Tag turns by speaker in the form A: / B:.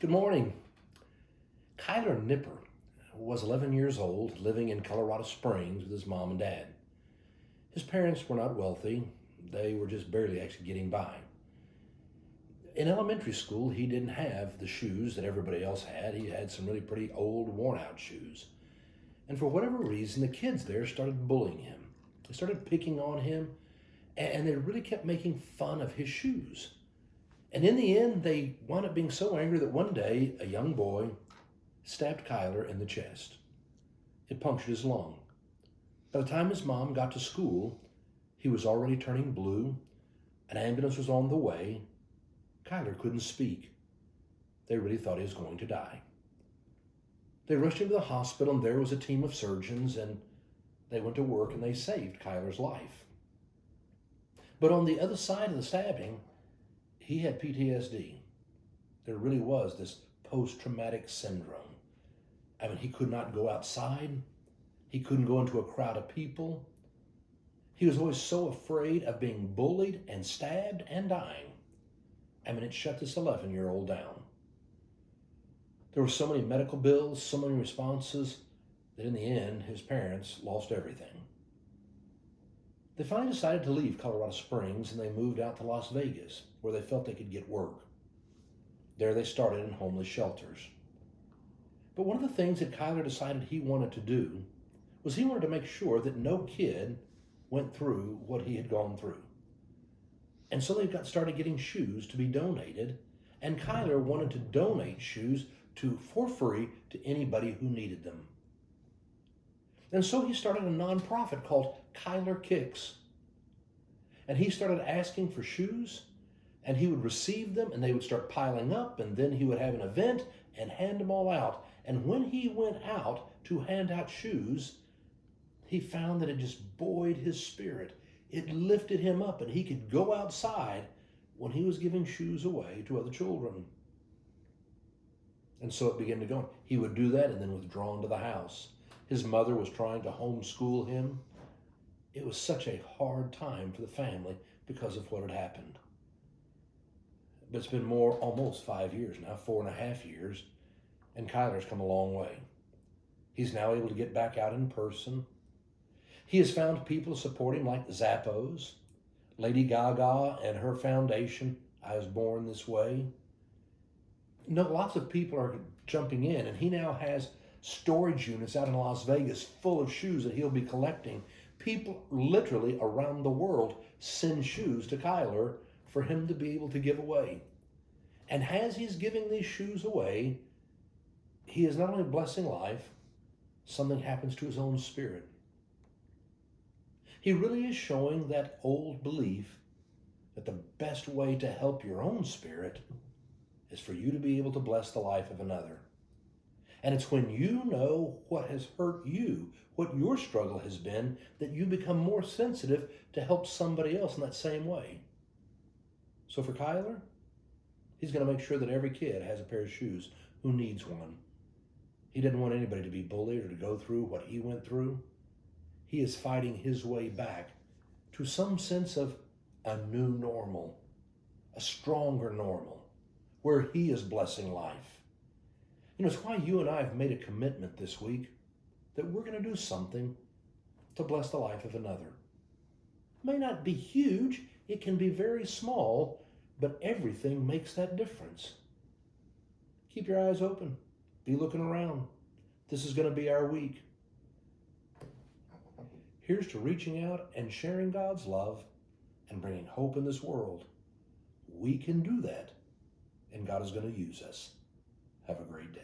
A: Good morning. Kyler Nipper was 11 years old, living in Colorado Springs with his mom and dad. His parents were not wealthy. They were just barely actually getting by. In elementary school, he didn't have the shoes that everybody else had. He had some really pretty old, worn out shoes. And for whatever reason, the kids there started bullying him. They started picking on him, and they really kept making fun of his shoes. And in the end, they wound up being so angry that one day a young boy stabbed Kyler in the chest. It punctured his lung. By the time his mom got to school, he was already turning blue. An ambulance was on the way. Kyler couldn't speak. They really thought he was going to die. They rushed him to the hospital, and there was a team of surgeons, and they went to work, and they saved Kyler's life. But on the other side of the stabbing, he had PTSD. There really was this post-traumatic syndrome. I mean, he could not go outside. He couldn't go into a crowd of people. He was always so afraid of being bullied and stabbed and dying. I mean, it shut this 11-year-old down. There were so many medical bills, so many responses, that in the end, his parents lost everything. They finally decided to leave Colorado Springs, and they moved out to Las Vegas, where they felt they could get work. There they started in homeless shelters. But one of the things that Kyler decided he wanted to do was he wanted to make sure that no kid went through what he had gone through. And so they started getting shoes to be donated, and Kyler wanted to donate shoes for free to anybody who needed them. And so he started a nonprofit called Kyler Kicks. And he started asking for shoes, and he would receive them, and they would start piling up, and then he would have an event and hand them all out. And when he went out to hand out shoes, he found that it just buoyed his spirit. It lifted him up, and he could go outside when he was giving shoes away to other children. And so it began to go. He would do that and then withdraw into the house. His mother was trying to homeschool him. It was such a hard time for the family because of what had happened. But it's been almost 5 years now, 4.5 years, and Kyler's come a long way. He's now able to get back out in person. He has found people to support him like Zappos, Lady Gaga and her foundation, I Was Born This Way. Lots of people are jumping in, and he now has storage units out in Las Vegas full of shoes that he'll be collecting. People literally around the world send shoes to Kyler for him to be able to give away. And as he's giving these shoes away, he is not only blessing life, something happens to his own spirit. He really is showing that old belief that the best way to help your own spirit is for you to be able to bless the life of another. And it's when you know what has hurt you, what your struggle has been, that you become more sensitive to help somebody else in that same way. So for Kyler, he's going to make sure that every kid has a pair of shoes who needs one. He didn't want anybody to be bullied or to go through what he went through. He is fighting his way back to some sense of a new normal, a stronger normal, where he is blessing life. It's why you and I have made a commitment this week that we're going to do something to bless the life of another. It may not be huge, it can be very small, but everything makes that difference. Keep your eyes open. Be looking around. This is going to be our week. Here's to reaching out and sharing God's love and bringing hope in this world. We can do that, and God is going to use us. Have a great day.